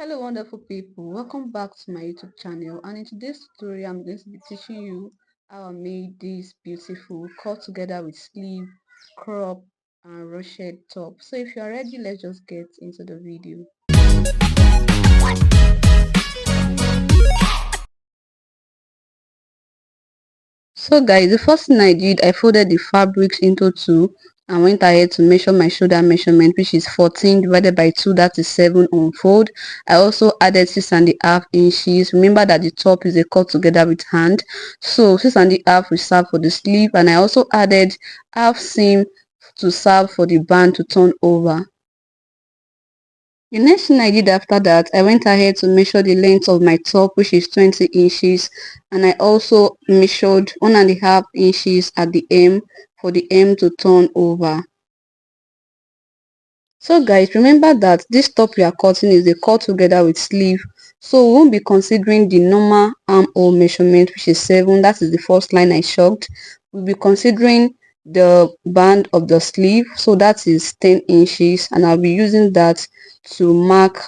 Hello wonderful people, welcome back to my YouTube channel, and in today's tutorial I'm going to be teaching you how I made this beautiful cut together with sleeve, crop and ruched top. So if you are ready, let's just get into the video. So guys, the first thing I did, I folded the fabrics into two and went ahead to measure my shoulder measurement, which is 14 divided by 2, that is 7 on fold. I also added 6.5 inches. Remember that the top is a cut together with hand, so 6.5 will serve for the sleeve, and I also added half seam to serve for the band to turn over. The next thing I did after that, I went ahead to measure the length of my top, which is 20 inches, and I also measured 1.5 inches at the hem for the hem to turn over. So guys, remember that this top we are cutting is a cut together with sleeve, so we won't be considering the normal armhole measurement, which is 7. That is the first line I chalked. We'll be considering the band of the sleeve, so that is 10 inches, and I'll be using that to mark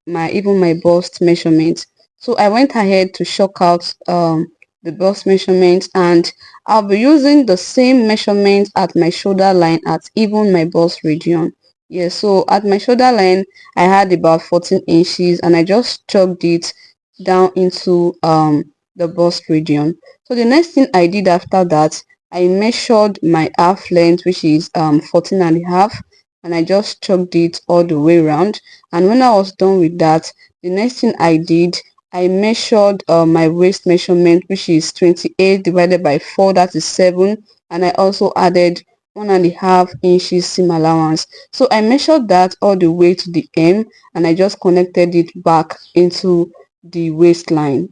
my bust measurement. So I went ahead to chalk out the bust measurement, and I'll be using the same measurement at my shoulder line at even my bust region. Yes, so at my shoulder line I had about 14 inches, and I just chalked it down into the bust region. So the next thing I did after that, I measured my half length, which is 14.5, and I just chalked it all the way around. And when I was done with that, the next thing I did, I measured my waist measurement, which is 28 divided by 4, that is 7, and I also added 1.5 inches seam allowance. So I measured that all the way to the hem, and I just connected it back into the waistline.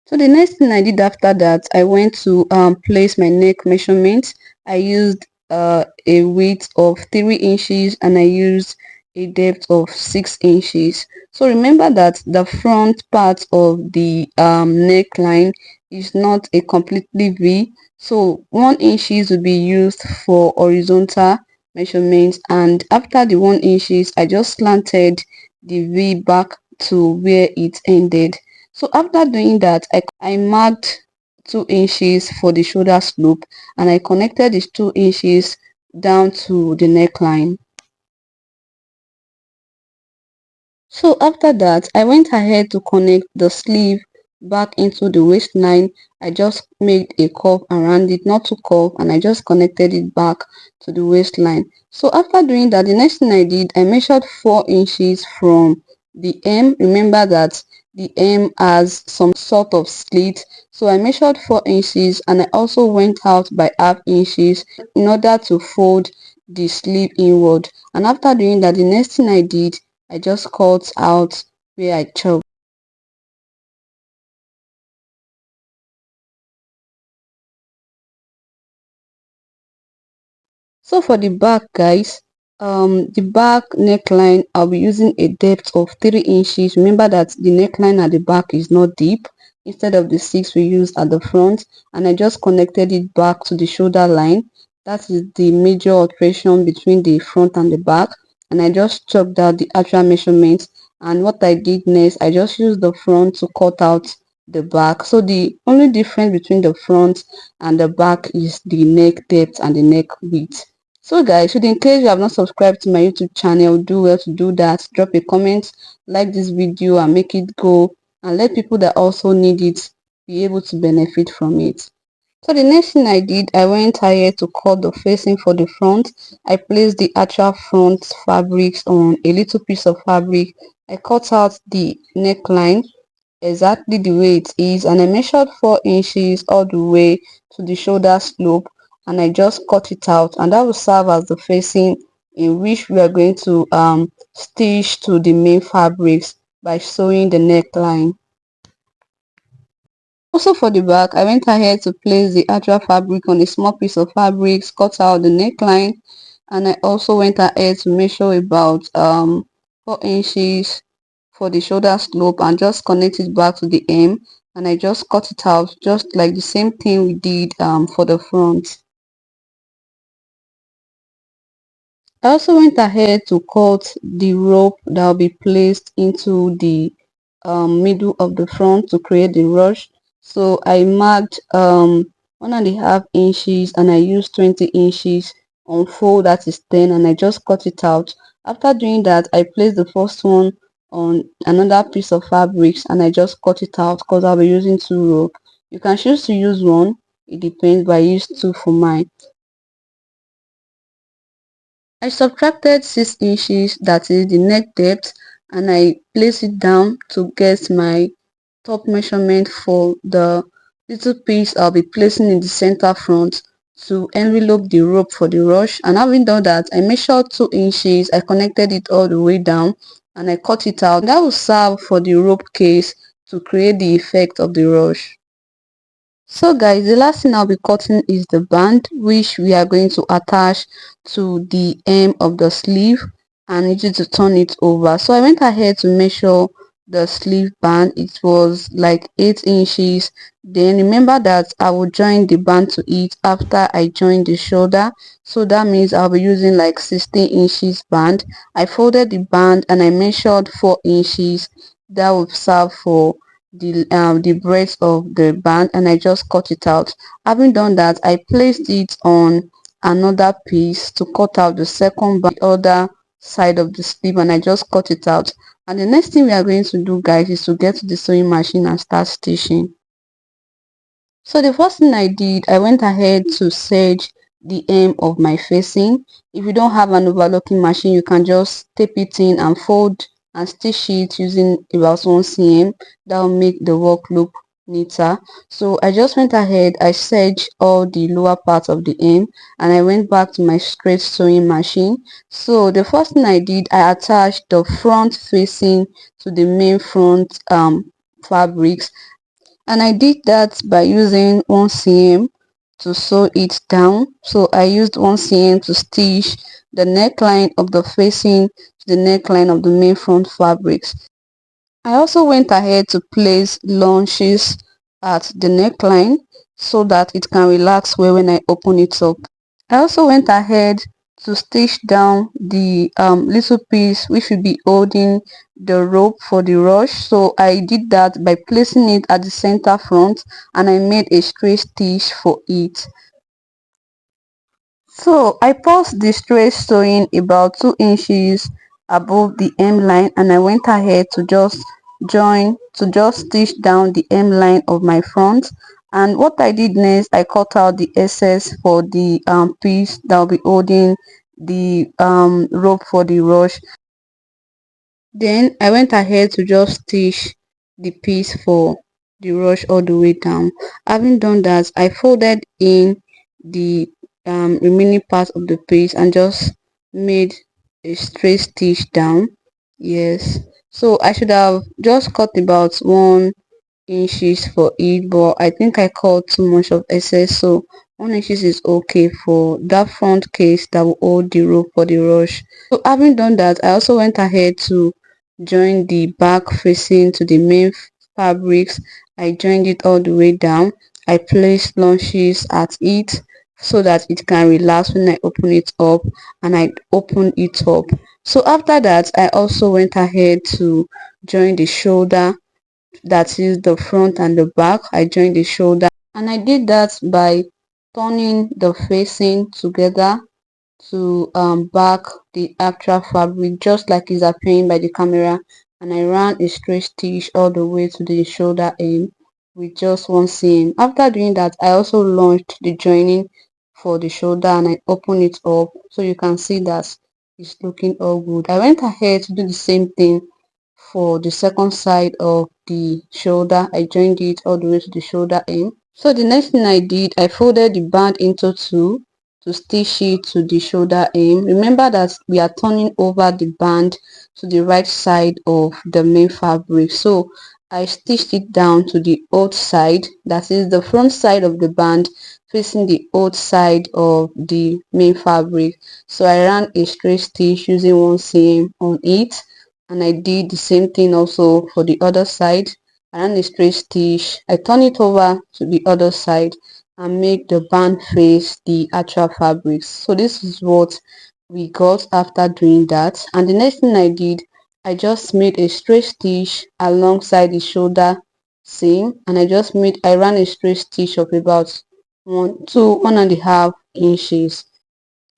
So the next thing I did after that, I went to place my neck measurement. I used a width of 3 inches, and I used a depth of 6 inches. So remember that the front part of the neckline is not a completely V. So 1 inches will be used for horizontal measurements, and after the 1 inches, I just slanted the V back to where it ended. So after doing that, I marked 2 inches for the shoulder slope, and I connected these 2 inches down to the neckline. So after that, I went ahead to connect the sleeve back into the waistline. I just made a curve around it, not too curve, and I just connected it back to the waistline. So after doing that, the next thing I did, I measured 4 inches from the hem. Remember that the hem has some sort of slit, so I measured 4 inches, and I also went out by half inches in order to fold the sleeve inward. And after doing that, the next thing I did, I just cut out where I chopped. So for the back, guys, the back neckline, I'll be using a depth of 3 inches. Remember that the neckline at the back is not deep, instead of the 6 we used at the front, and I just connected it back to the shoulder line. That is the major alteration between the front and the back, and I just chalked out the actual measurements. And what I did next, I just used the front to cut out the back. So the only difference between the front and the back is the neck depth and the neck width. So guys, in case you have not subscribed to my YouTube channel, do well to do that. Drop a comment, like this video, and make it go, and let people that also need it be able to benefit from it. So the next thing I did, I went ahead to cut the facing for the front. I placed the actual front fabrics on a little piece of fabric. I cut out the neckline exactly the way it is, and I measured 4 inches all the way to the shoulder slope, and I just cut it out, and that will serve as the facing in which we are going to stitch to the main fabrics by sewing the neckline. Also for the back, I went ahead to place the actual fabric on a small piece of fabric, cut out the neckline, and I also went ahead to measure about 4 inches for the shoulder slope and just connect it back to the hem, and I just cut it out just like the same thing we did for the front. I also went ahead to cut the rope that will be placed into the middle of the front to create the rush. So I marked 1.5 inches and I used 20 inches on fold, that is 10, and I just cut it out. After doing that, I placed the first one on another piece of fabrics and I just cut it out because I'll be using two rope. You can choose to use one, it depends, but I used two for mine. I subtracted 6 inches, that is the neck depth, and I placed it down to get my top measurement for the little piece I'll be placing in the center front to envelope the rope for the rush. And having done that, I measured 2 inches, I connected it all the way down and I cut it out. That will serve for the rope case to create the effect of the rush. So guys, the last thing I'll be cutting is the band, which we are going to attach to the hem of the sleeve. I need you to turn it over. So I went ahead to measure the sleeve band. It was like 8 inches. Then remember that I will join the band to it after I join the shoulder. So that means I'll be using like 16 inches band. I folded the band and I measured 4 inches. That will serve for the breadth of the band, and I just cut it out. Having done that, I placed it on another piece to cut out the second band, the other side of the sleeve, and I just cut it out. And the next thing we are going to do, guys, is to get to the sewing machine and start stitching. So the first thing I did, I went ahead to serge the hem of my facing. If you don't have an overlocking machine, you can just tape it in and fold and stitch it using about 1 cm. That will make the work look neater. So I just went ahead, I serged all the lower part of the hem and I went back to my straight sewing machine. So the first thing I did, I attached the front facing to the main front fabrics, and I did that by using 1 cm to sew it down. So I used 1 cm to stitch the neckline of the facing to the neckline of the main front fabrics. I also went ahead to place launches at the neckline so that it can relax well when I open it up. I also went ahead to stitch down the little piece which will be holding the rope for the rush. So I did that by placing it at the center front and I made a straight stitch for it. So I paused the straight sewing about 2 inches above the hemline and I went ahead to just stitch down the hemline of my front. And what I did next, I cut out the excess for the piece that will be holding the rope for the rush. Then I went ahead to just stitch the piece for the rush all the way down. Having done that, I folded in the remaining part of the piece and just made a straight stitch down. Yes, so I should have just cut about 1 inches for it, but I think I cut too much of excess, so 1 inches is okay for that front case that will hold the rope for the rush. So having done that, I also went ahead to join the back facing to the main fabrics. I joined it all the way down. I placed launches at it so that it can relax when I open it up, and I open it up. So after that, I also went ahead to join the shoulder, that is the front and the back. I joined the shoulder and I did that by turning the facing together to back the actual fabric just like is appearing by the camera, and I ran a straight stitch all the way to the shoulder end with just 1 cm. After doing that, I also launched the joining for the shoulder and I opened it up so you can see that it's looking all good. I went ahead to do the same thing for the second side of the shoulder. I joined it all the way to the shoulder end. So the next thing I did, I folded the band into two to stitch it to the shoulder hem. Remember that we are turning over the band to the right side of the main fabric. So I stitched it down to the old side, that is the front side of the band facing the old side of the main fabric. So I ran a straight stitch using 1 cm on it, and I did the same thing also for the other side. I ran a straight stitch, I turn it over to the other side and make the band face the actual fabrics. So this is what we got after doing that. And the next thing I did, I just made a straight stitch alongside the shoulder seam, and I ran a straight stitch of about 1 to 1.5 inches.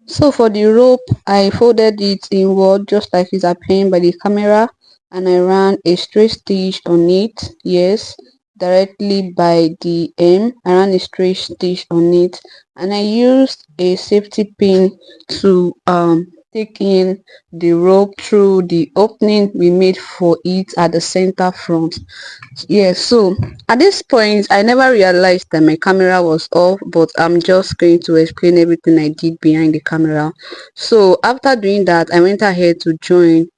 So for the rope, I folded it inward just like it's appearing by the camera, and I ran a straight stitch on it. Yes, directly by the hem. I ran a straight stitch on it, and I used a safety pin to take in the rope through the opening we made for it at the center front. Yes, so at this point I never realized that my camera was off, but I'm just going to explain everything I did behind the camera. So after doing that, I went ahead to join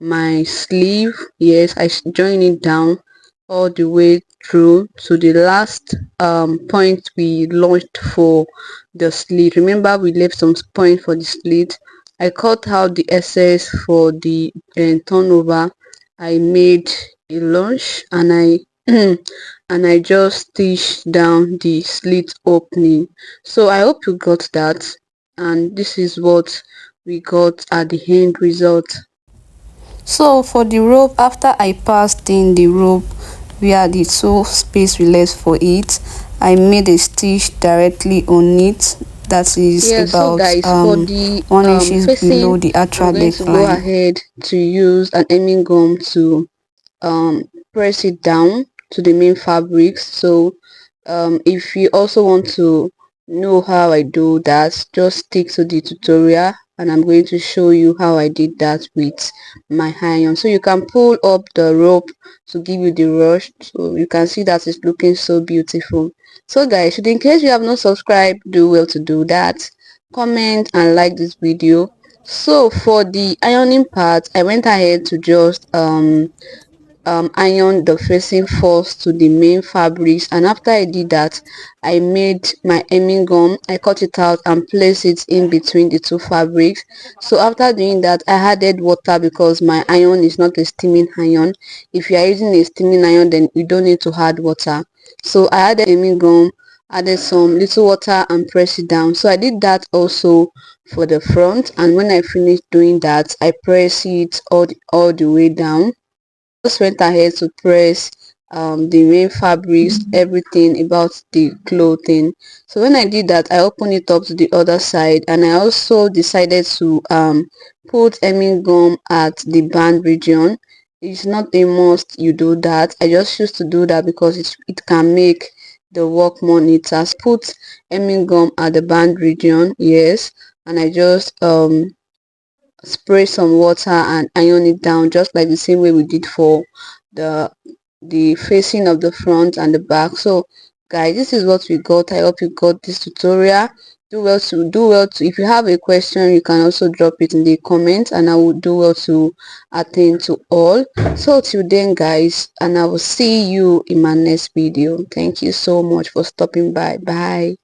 my sleeve. Yes, join it down all the way through to the last point we launched for the slit. Remember, we left some point for the slit. I cut out the excess for the turnover. I made a lunge, and I and I just stitched down the slit opening. So I hope you got that, and this is what we got at the end result. So for the rope, after I passed in the rope where the two space we left for it, I made a stitch directly on it, that is Yeah, so about guys, for the 1 inches below facing, the I'm actual going to go neckline. ahead to use an hemming gum to um press it down to the main fabrics. So if you also want to know how I do that, just stick to the tutorial, and I'm going to show you how I did that with my iron. So you can pull up the rope to give you the rush, so you can see that it's looking so beautiful. So guys, in case you have not subscribed, do well to do that, comment and like this video. So for the ironing part, I went ahead to just iron the facing first to the main fabrics, and after I did that, I made my hemming gum. I cut it out and placed it in between the two fabrics. So after doing that, I added water because my iron is not a steaming iron. If you are using a steaming iron, then you don't need to add water. So I added hemming gum, added some little water and press it down. So I did that also for the front, and when I finished doing that, I press it all the way down. Just went ahead to press the main fabrics, everything about the clothing. So when I did that, I opened it up to the other side, and I also decided to put hemming gum at the band region. It's not a must you do that. I just choose to do that because it can make the work more neater. So put hemming gum at the band region, yes, and I just spray some water and iron it down just like the same way we did for the facing of the front and the back. So guys, this is what we got. I hope you got this tutorial. Do well to if you have a question, you can also drop it in the comments, and I will do well to attend to all. So till then guys, and I will see you in my next video. Thank you so much for stopping by. Bye.